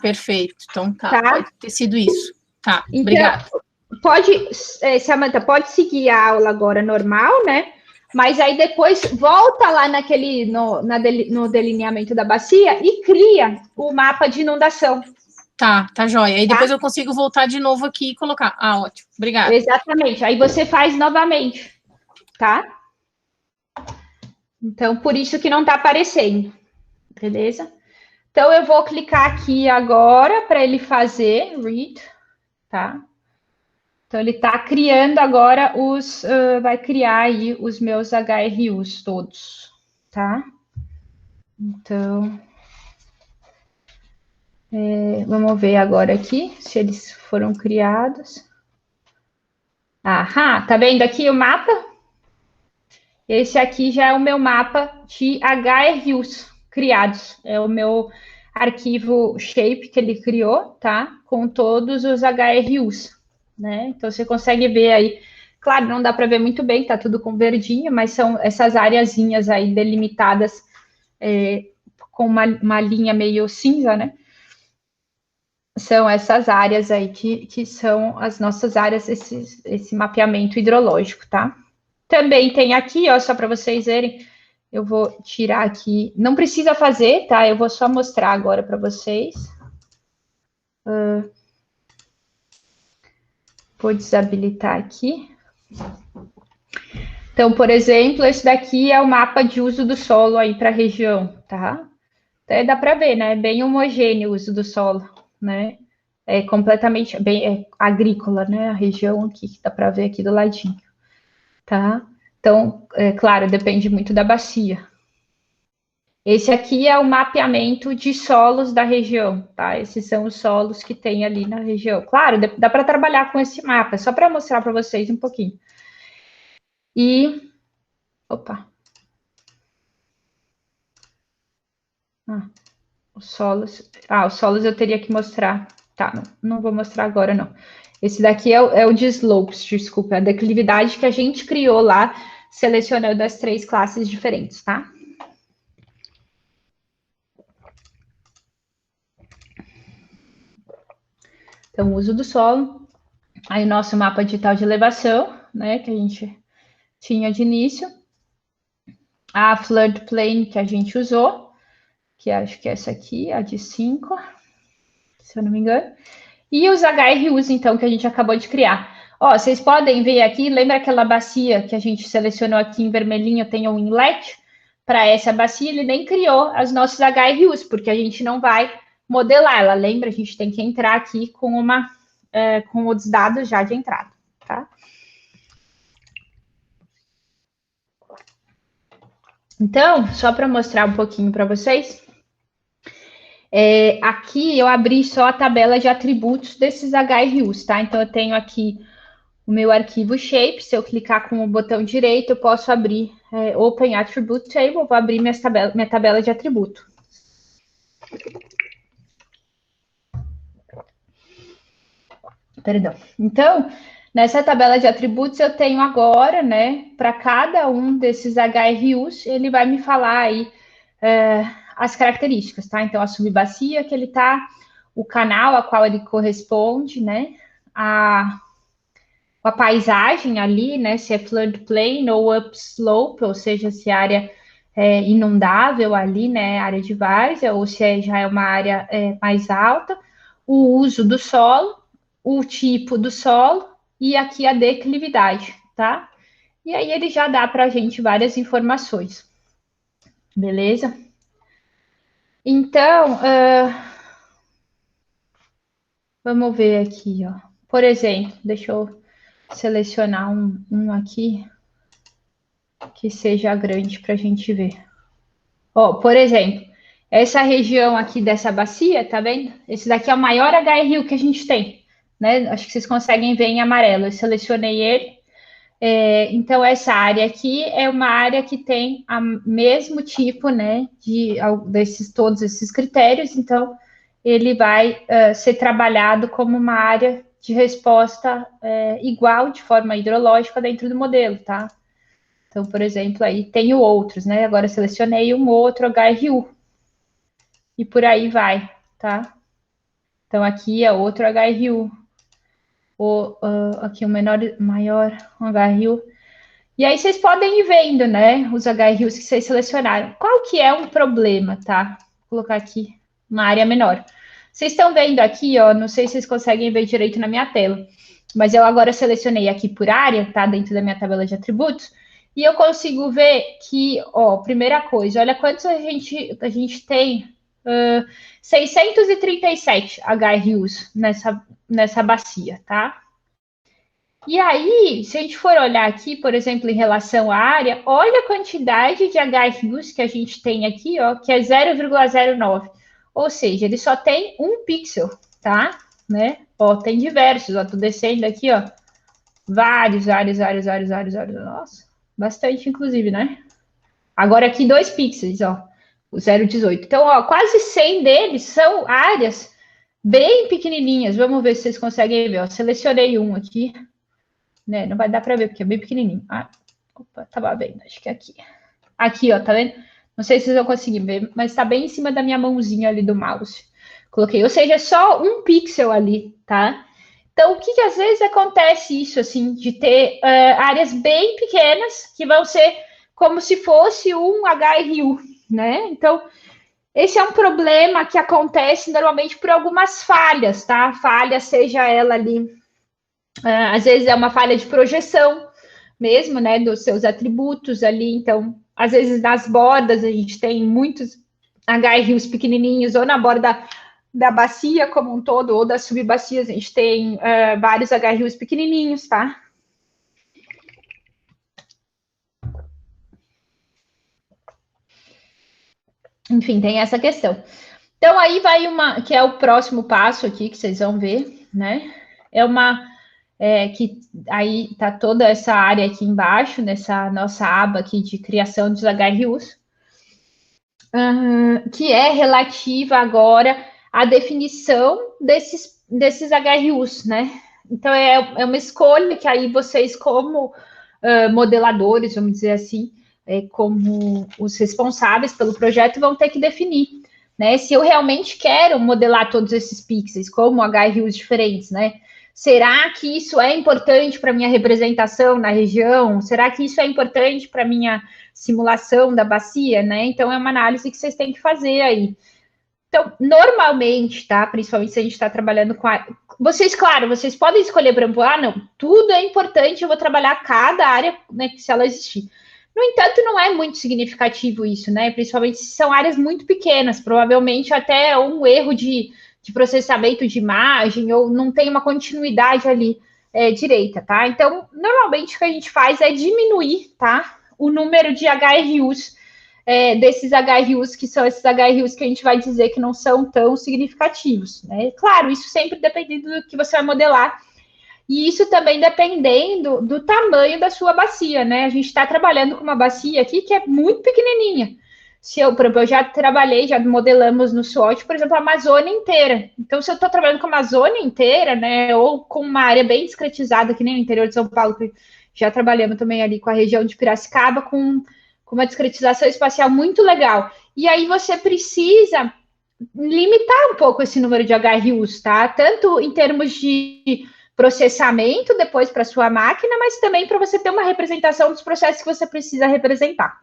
Perfeito. Então tá, pode ter sido isso. Tá, então, obrigada. Samantha, pode seguir a aula agora normal, né? Mas aí depois volta lá no delineamento da bacia e cria o mapa de inundação. Tá joia. Aí depois eu consigo voltar de novo aqui e colocar. Ótimo. Obrigada. Exatamente. Aí você faz novamente, tá? Então, por isso que não tá aparecendo. Beleza? Então, eu vou clicar aqui agora para ele fazer read, tá? Então, ele está criando agora vai criar aí os meus HRUs todos, tá? Então, vamos ver agora aqui se eles foram criados. Tá vendo aqui o mapa? Esse aqui já é o meu mapa de HRUs criados. É o meu arquivo shape que ele criou, tá? Com todos os HRUs, né? Então, você consegue ver aí. Claro, não dá para ver muito bem, tá tudo com verdinho, mas são essas areazinhas aí delimitadas com uma linha meio cinza, né? São essas áreas aí que são as nossas áreas, esse mapeamento hidrológico, tá? Também tem aqui, ó, só para vocês verem, eu vou tirar aqui, não precisa fazer, tá? Eu vou só mostrar agora para vocês. Vou desabilitar aqui. Então, por exemplo, esse daqui é o mapa de uso do solo aí para a região, tá? Até dá para ver, né? É bem homogêneo o uso do solo, né? É completamente bem agrícola, né? A região aqui, que dá para ver aqui do ladinho, tá? Então, claro, depende muito da bacia. Esse aqui é o mapeamento de solos da região, tá? Esses são os solos que tem ali na região. Claro, dá para trabalhar com esse mapa, só para mostrar para vocês um pouquinho. Opa. Os solos eu teria que mostrar. Tá, não vou mostrar agora, não. Esse daqui é o de slopes, desculpa, a declividade que a gente criou lá, selecionando as 3 classes diferentes, tá? Então, uso do solo. Aí, o nosso mapa digital de elevação, né, que a gente tinha de início. A floodplain que a gente usou, que acho que é essa aqui, a de 5, se eu não me engano. E os HRUs, então, que a gente acabou de criar. Ó, vocês podem ver aqui, lembra aquela bacia que a gente selecionou aqui em vermelhinho, tem um inlet? Para essa bacia, ele nem criou as nossas HRUs, porque a gente não vai modelar ela. Lembra? A gente tem que entrar aqui com os dados já de entrada, tá? Então, só para mostrar um pouquinho para vocês, aqui eu abri só a tabela de atributos desses HRUs, tá? Então, eu tenho aqui o meu arquivo shape, se eu clicar com o botão direito, eu posso abrir Open Attribute Table, vou abrir minha tabela de atributo. Perdão. Então, nessa tabela de atributos, eu tenho agora, né, para cada um desses HRUs, ele vai me falar aí as características, tá? Então, a subbacia que ele está, o canal a qual ele corresponde, né, a paisagem ali, né, se é floodplain ou upslope, ou seja, se é área inundável ali, né, área de várzea, ou se já é uma área mais alta, o uso do solo, o tipo do solo e aqui a declividade, tá? E aí ele já dá para a gente várias informações, beleza? Então, vamos ver aqui, ó. Por exemplo, deixa eu selecionar um aqui que seja grande para a gente ver. Ó, por exemplo, essa região aqui dessa bacia, tá vendo? Esse daqui é o maior HRU que a gente tem, né? Acho que vocês conseguem ver em amarelo. Eu selecionei ele. Então, essa área aqui é uma área que tem o mesmo tipo, né, todos esses critérios. Então, ele vai ser trabalhado como uma área de resposta igual, de forma hidrológica, dentro do modelo, tá? Então, por exemplo, aí tenho outros, né? Agora eu selecionei um outro HRU. E por aí vai, tá? Então, aqui é outro HRU. Aqui o maior HRU. E aí vocês podem ir vendo, né? Os HRUs que vocês selecionaram. Qual que é um problema, tá? Vou colocar aqui uma área menor. Vocês estão vendo aqui, ó, não sei se vocês conseguem ver direito na minha tela, mas eu agora selecionei aqui por área, tá? Dentro da minha tabela de atributos, e eu consigo ver que, ó, primeira coisa, olha quantos a gente tem, 637 HRUs nessa bacia, tá? E aí, se a gente for olhar aqui, por exemplo, em relação à área, olha a quantidade de HRUs que a gente tem aqui, ó, que é 0,09. Ou seja, ele só tem um pixel, tá? Né? Ó, tem diversos, ó, tô descendo aqui, ó. Vários. Nossa, bastante, inclusive, né? Agora aqui 2 pixels, ó. O 0,18. Então, ó, quase 100 deles são áreas bem pequenininhas. Vamos ver se vocês conseguem ver, ó. Selecionei um aqui. Né? Não vai dar para ver, porque é bem pequenininho. Opa, tava vendo, acho que é aqui. Aqui, ó, tá vendo? Não sei se vocês vão conseguir ver, mas tá bem em cima da minha mãozinha ali do mouse. Coloquei, ou seja, é só um pixel ali, tá? Então, o que às vezes acontece isso, assim, de ter áreas bem pequenas que vão ser como se fosse um HRU, né? Então, esse é um problema que acontece normalmente por algumas falhas, tá? Falha, seja ela ali, às vezes é uma falha de projeção mesmo, né, dos seus atributos ali. Então, às vezes nas bordas a gente tem muitos HRUs pequenininhos, ou na borda da bacia como um todo, ou das subbacias, a gente tem vários HRUs pequenininhos, tá? Enfim, tem essa questão. Então, aí vai que é o próximo passo aqui, que vocês vão ver, né? Que aí tá toda essa área aqui embaixo, nessa nossa aba aqui de criação dos HRUs, que é relativa agora à definição desses HRUs, né? Então, é uma escolha que aí vocês, como modeladores, vamos dizer assim, como os responsáveis pelo projeto, vão ter que definir, né? Se eu realmente quero modelar todos esses pixels como HRUs diferentes, né? Será que isso é importante para minha representação na região? Será que isso é importante para minha simulação da bacia, né? Então, é uma análise que vocês têm que fazer aí. Então, normalmente, tá? Principalmente se a gente está trabalhando com vocês, claro, vocês podem escolher, por exemplo, não, tudo é importante, eu vou trabalhar cada área, né, se ela existir. No entanto, não é muito significativo isso, né? Principalmente se são áreas muito pequenas, provavelmente até um erro de processamento de imagem, ou não tem uma continuidade ali direita, tá? Então, normalmente o que a gente faz é diminuir, tá? O número de HRUs, desses HRUs, que são esses HRUs que a gente vai dizer que não são tão significativos, né? Claro, isso sempre dependendo do que você vai modelar, e isso também dependendo do tamanho da sua bacia, né? A gente está trabalhando com uma bacia aqui que é muito pequenininha, por exemplo, eu já trabalhei, já modelamos no SWOT, por exemplo, a Amazônia inteira. Então, se eu estou trabalhando com a Amazônia inteira, né, ou com uma área bem discretizada, que nem no interior de São Paulo, que já trabalhamos também ali com a região de Piracicaba, com uma discretização espacial muito legal. E aí você precisa limitar um pouco esse número de HRUs, tá? Tanto em termos de processamento depois para sua máquina, mas também para você ter uma representação dos processos que você precisa representar,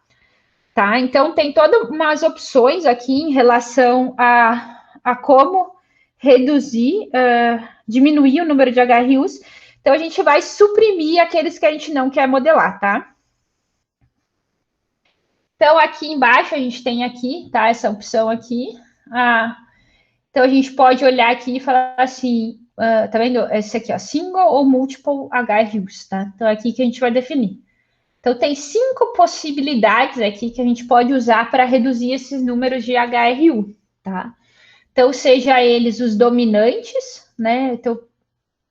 tá? Então, tem todas umas opções aqui em relação a como reduzir, diminuir o número de HRUs. Então, a gente vai suprimir aqueles que a gente não quer modelar, tá? Então, aqui embaixo, a gente tem aqui, tá? Essa opção aqui. Então, a gente pode olhar aqui e falar assim, tá vendo? Esse aqui, ó, single ou multiple HRUs, tá? Então, é aqui que a gente vai definir. Então, tem 5 possibilidades aqui que a gente pode usar para reduzir esses números de HRU, tá? Então, seja eles os dominantes, né? Então,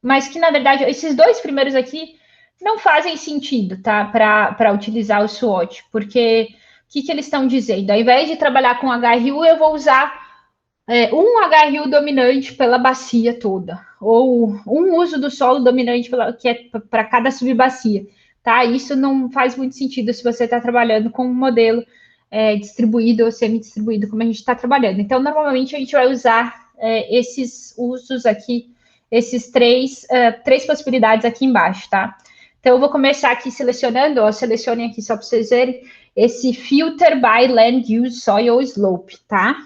mas que, na verdade, esses 2 primeiros aqui não fazem sentido, tá? Para utilizar o SWOT, porque o que eles estão dizendo? Ao invés de trabalhar com HRU, eu vou usar um HRU dominante pela bacia toda, ou um uso do solo dominante que é para cada subbacia, tá? Isso não faz muito sentido se você está trabalhando com um modelo distribuído ou semi-distribuído, como a gente está trabalhando. Então, normalmente, a gente vai usar esses usos aqui, esses três possibilidades aqui embaixo, tá? Então, eu vou começar aqui selecionando, selecionem aqui só para vocês verem, esse Filter by Land Use Soil Slope, tá?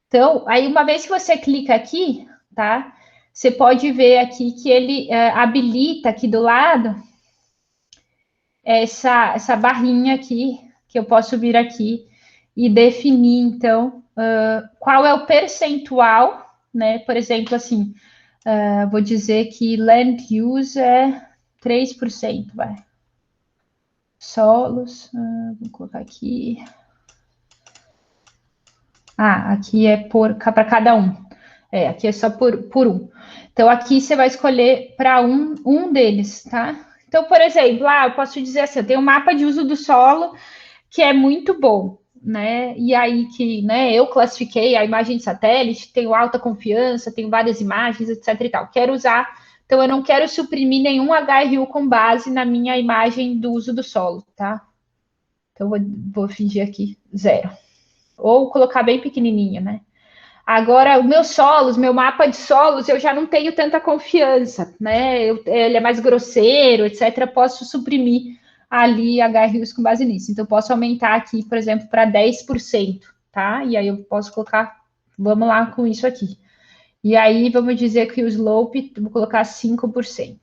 Então, aí uma vez que você clica aqui, tá? Você pode ver aqui que ele habilita aqui do lado essa barrinha aqui, que eu posso vir aqui e definir, então, qual é o percentual, né? Por exemplo, assim, vou dizer que land use é 3%, vai. Solos, vou colocar aqui. Aqui é para cada um. Aqui é só por um. Então, aqui você vai escolher para um deles, tá? Então, por exemplo, eu posso dizer assim, eu tenho um mapa de uso do solo que é muito bom, né? E aí que, né, eu classifiquei a imagem de satélite, tenho alta confiança, tenho várias imagens, etc e tal. Quero usar, então eu não quero suprimir nenhum HRU com base na minha imagem do uso do solo, tá? Então, vou fingir aqui 0. Ou colocar bem pequenininho, né? Agora, o meu mapa de solos, eu já não tenho tanta confiança, né? Ele é mais grosseiro, etc. Posso suprimir ali HRUs com base nisso. Então, posso aumentar aqui, por exemplo, para 10%, tá? E aí eu posso colocar, vamos lá com isso aqui. E aí, vamos dizer que o slope, vou colocar 5%,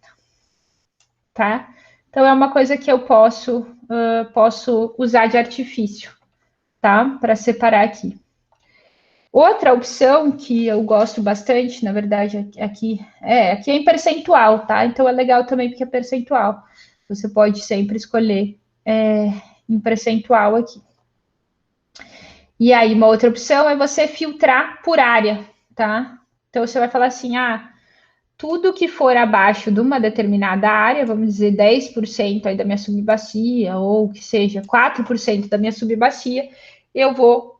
tá? Então, é uma coisa que eu posso usar de artifício, tá? Para separar aqui. Outra opção que eu gosto bastante, na verdade, aqui é em percentual, tá? Então é legal também porque é percentual. Você pode sempre escolher em percentual aqui. E aí, uma outra opção é você filtrar por área, tá? Então você vai falar assim, tudo que for abaixo de uma determinada área, vamos dizer 10% aí da minha subbacia, ou que seja 4% da minha subbacia, eu vou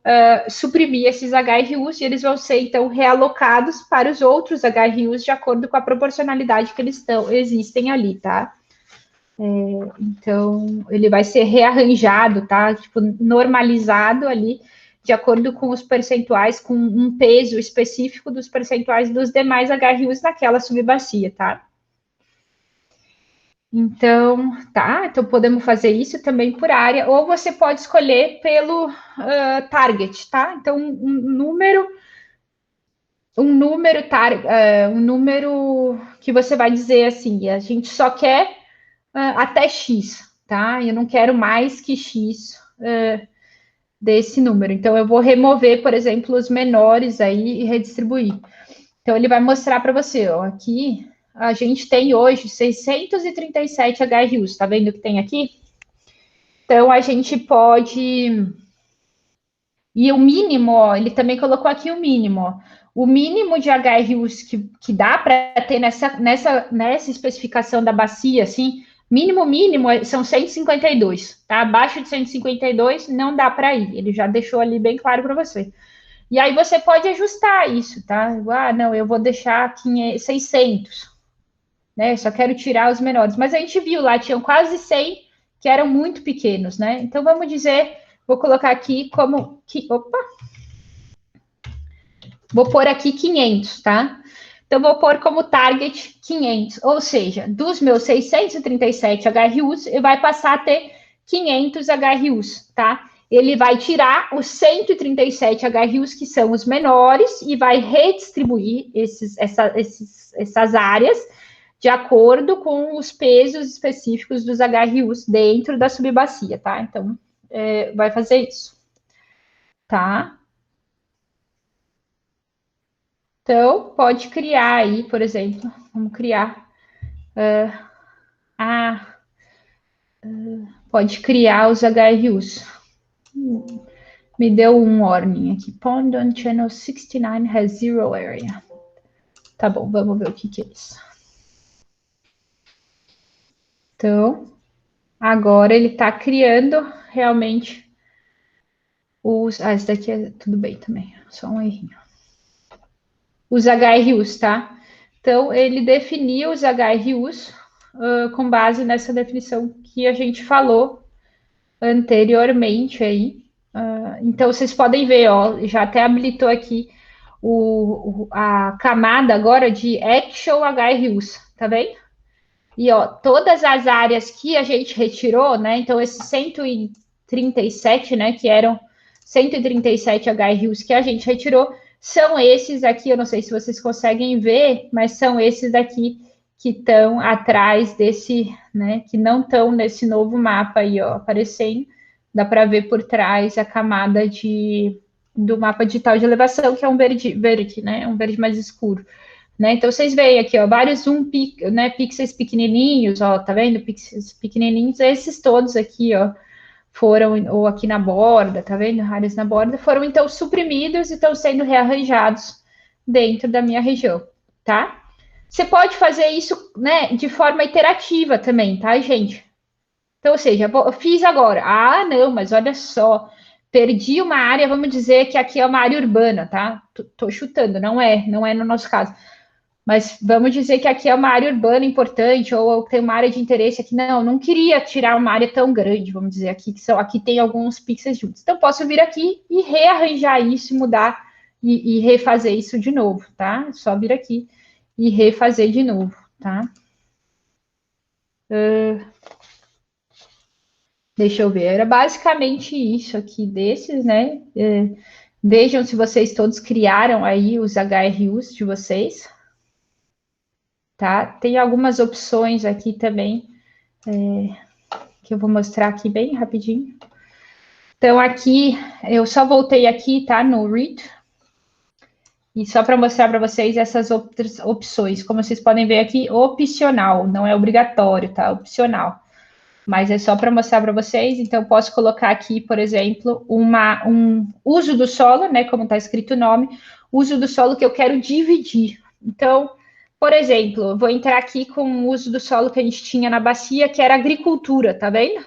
suprimir esses HRUs e eles vão ser, então, realocados para os outros HRUs de acordo com a proporcionalidade que eles existem ali, tá? Então, ele vai ser rearranjado, tá? Tipo, normalizado ali, de acordo com os percentuais, com um peso específico dos percentuais dos demais HRUs naquela subbacia, tá? Então, então podemos fazer isso também por área, ou você pode escolher pelo target, tá? Então, um número que você vai dizer assim, a gente só quer até X, tá? Eu não quero mais que X desse número. Então, eu vou remover, por exemplo, os menores aí e redistribuir. Então, ele vai mostrar para você, aqui a gente tem hoje 637 HRUs, tá vendo que tem aqui? Então, a gente pode... E o mínimo, ele também colocou aqui o mínimo. O mínimo de HRUs que dá para ter nessa especificação da bacia, assim, Mínimo são 152, tá? Abaixo de 152 não dá para ir. Ele já deixou ali bem claro para você. E aí você pode ajustar isso, tá? Ah, não, eu vou deixar 600, né? Só quero tirar os menores. Mas a gente viu lá, tinham quase 100 que eram muito pequenos, né? Então vamos dizer, vou colocar aqui como opa. Vou pôr aqui 500, tá? Então vou pôr como target 500, ou seja, dos meus 637 HRUs, ele vai passar a ter 500 HRUs, tá? Ele vai tirar os 137 HRUs, que são os menores, e vai redistribuir essas áreas de acordo com os pesos específicos dos HRUs dentro da subbacia, tá? Então, vai fazer isso, tá? Então, pode criar aí, por exemplo, vamos criar... pode criar os HRUs. Me deu um warning aqui. Pond on channel 69 has zero area. Tá bom, vamos ver o que é isso. Então, agora ele está criando realmente os... Ah, esse daqui é tudo bem também, só um errinho. Os HRUs, tá? Então, ele definiu os HRUs com base nessa definição que a gente falou anteriormente aí. Então, vocês podem ver, ó, já até habilitou aqui a camada agora de Actual HRUs, tá vendo? E, ó, todas as áreas que a gente retirou, né? Então, esses 137, né, que eram 137 HRUs que a gente retirou, são esses aqui, eu não sei se vocês conseguem ver, mas são esses daqui que estão atrás desse, né, que não estão nesse novo mapa aí, ó, aparecendo. Dá para ver por trás a camada do mapa digital de elevação, que é um verde, né, um verde mais escuro. Né? Então, vocês veem aqui, ó, vários né, pixels pequenininhos, ó, tá vendo? Pixels pequenininhos, esses todos aqui, ó, foram, ou aqui na borda, tá vendo? Áreas na borda, foram, então, suprimidos e estão sendo rearranjados dentro da minha região, tá? Você pode fazer isso, né, de forma iterativa também, tá, gente? Então, ou seja, eu fiz agora. Ah, não, mas olha só, perdi uma área, vamos dizer que aqui é uma área urbana, tá? Tô chutando, não é no nosso caso. Mas vamos dizer que aqui é uma área urbana importante, ou tem uma área de interesse aqui. Não queria tirar uma área tão grande, vamos dizer aqui, aqui tem alguns pixels juntos. Então, posso vir aqui e rearranjar isso, mudar e refazer isso de novo, tá? Só vir aqui e refazer de novo, tá? Deixa eu ver, era basicamente isso aqui desses, né? Vejam se vocês todos criaram aí os HRUs de vocês. Tá? Tem algumas opções aqui também, que eu vou mostrar aqui bem rapidinho. Então, aqui, eu só voltei aqui, tá? No Read. E só para mostrar para vocês essas outras opções. Como vocês podem ver aqui, opcional, não é obrigatório, tá? Opcional. Mas é só para mostrar para vocês. Então, posso colocar aqui, por exemplo, um uso do solo, né? Como está escrito o nome, uso do solo que eu quero dividir. Então, por exemplo, vou entrar aqui com o uso do solo que a gente tinha na bacia, que era agricultura, tá vendo?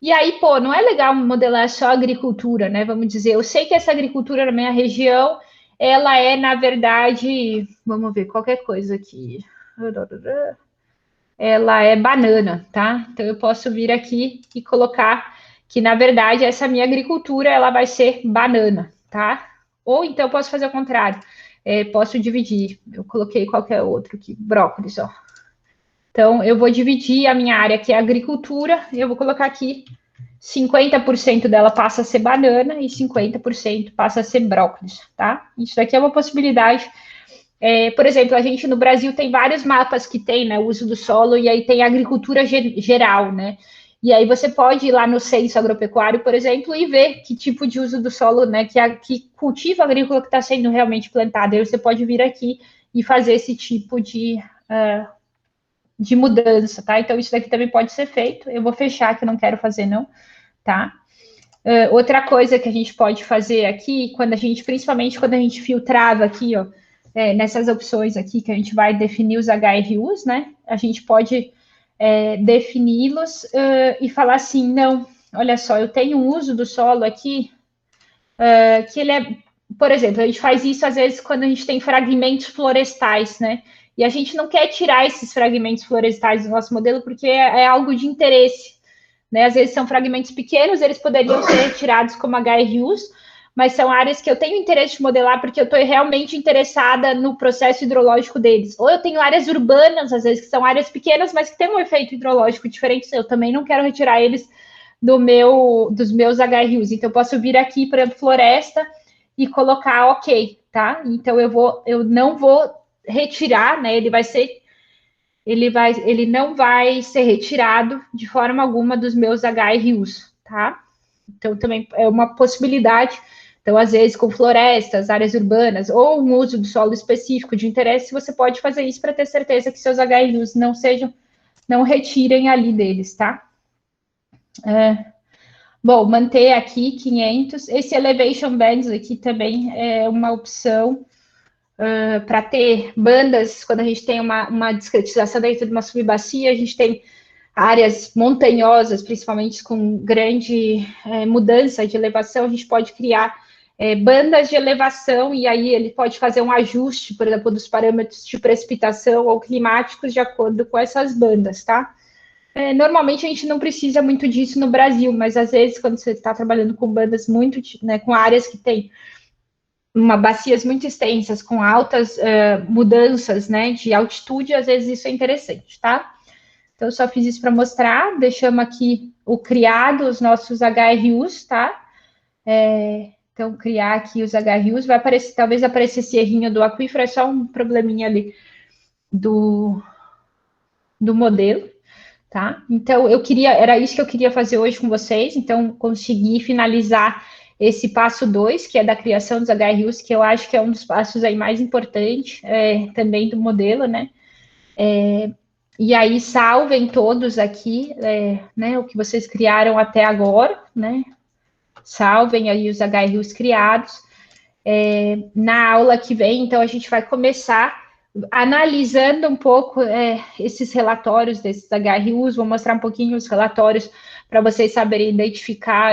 E aí, pô, não é legal modelar só agricultura, né? Vamos dizer, eu sei que essa agricultura na minha região, ela é, na verdade, vamos ver, qualquer coisa aqui. Ela é banana, tá? Então, eu posso vir aqui e colocar que, na verdade, essa minha agricultura, ela vai ser banana, tá? Ou então, eu posso fazer o contrário. Posso dividir. Eu coloquei qualquer outro aqui, brócolis, ó. Então, eu vou dividir a minha área, que é agricultura, eu vou colocar aqui 50% dela passa a ser banana e 50% passa a ser brócolis, tá? Isso daqui é uma possibilidade. Por exemplo, a gente no Brasil tem vários mapas que tem, né, o uso do solo, e aí tem agricultura geral, né? E aí você pode ir lá no censo agropecuário, por exemplo, e ver que tipo de uso do solo, né, que cultivo agrícola que está sendo realmente plantado. Aí você pode vir aqui e fazer esse tipo de mudança, tá? Então, isso daqui também pode ser feito. Eu vou fechar, que eu não quero fazer, não, tá? Outra coisa que a gente pode fazer aqui, principalmente quando a gente filtrava aqui, ó, nessas opções aqui, que a gente vai definir os HRUs, né? A gente pode defini-los e falar assim, não, olha só, eu tenho um uso do solo aqui que ele é, por exemplo, a gente faz isso às vezes quando a gente tem fragmentos florestais, né? E a gente não quer tirar esses fragmentos florestais do nosso modelo porque é algo de interesse, né? Às vezes são fragmentos pequenos, eles poderiam ser retirados como HRUs, mas são áreas que eu tenho interesse de modelar porque eu estou realmente interessada no processo hidrológico deles. Ou eu tenho áreas urbanas, às vezes, que são áreas pequenas, mas que têm um efeito hidrológico diferente. Eu também não quero retirar eles dos meus HRUs. Então, eu posso vir aqui, por exemplo, floresta, e colocar OK, tá? Então, eu não vou retirar, né? Ele não vai ser retirado de forma alguma dos meus HRUs, tá? Então, também é uma possibilidade. Então, às vezes, com florestas, áreas urbanas, ou um uso do solo específico de interesse, você pode fazer isso para ter certeza que seus HRUs não retirem ali deles, tá? Bom, manter aqui 500. Esse Elevation Bands aqui também é uma opção para ter bandas, quando a gente tem uma discretização dentro de uma subbacia, a gente tem áreas montanhosas, principalmente com grande mudança de elevação, a gente pode criar bandas de elevação, e aí ele pode fazer um ajuste, por exemplo, dos parâmetros de precipitação ou climáticos de acordo com essas bandas, tá? Normalmente a gente não precisa muito disso no Brasil, mas às vezes quando você está trabalhando com bandas muito, né, com áreas que tem bacias muito extensas, com altas mudanças, né, de altitude, às vezes isso é interessante, tá? Então, eu só fiz isso para mostrar. Deixamos aqui o criado, os nossos HRUs, tá? Então, criar aqui os HRUs. Vai aparecer, talvez apareça esse errinho do aquífero, é só um probleminha ali do modelo, tá? Então, era isso que eu queria fazer hoje com vocês. Então, consegui finalizar esse passo 2, que é da criação dos HRUs, que eu acho que é um dos passos aí mais importantes também do modelo, né? E aí, salvem todos aqui, né, o que vocês criaram até agora, né? Salvem aí os HRUs criados. Na aula que vem, então, a gente vai começar analisando um pouco esses relatórios desses HRUs, vou mostrar um pouquinho os relatórios para vocês saberem identificar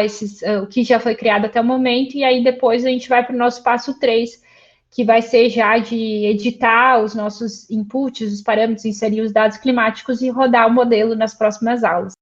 o que já foi criado até o momento, e aí depois a gente vai para o nosso passo 3, que vai ser já de editar os nossos inputs, os parâmetros, inserir os dados climáticos e rodar o modelo nas próximas aulas.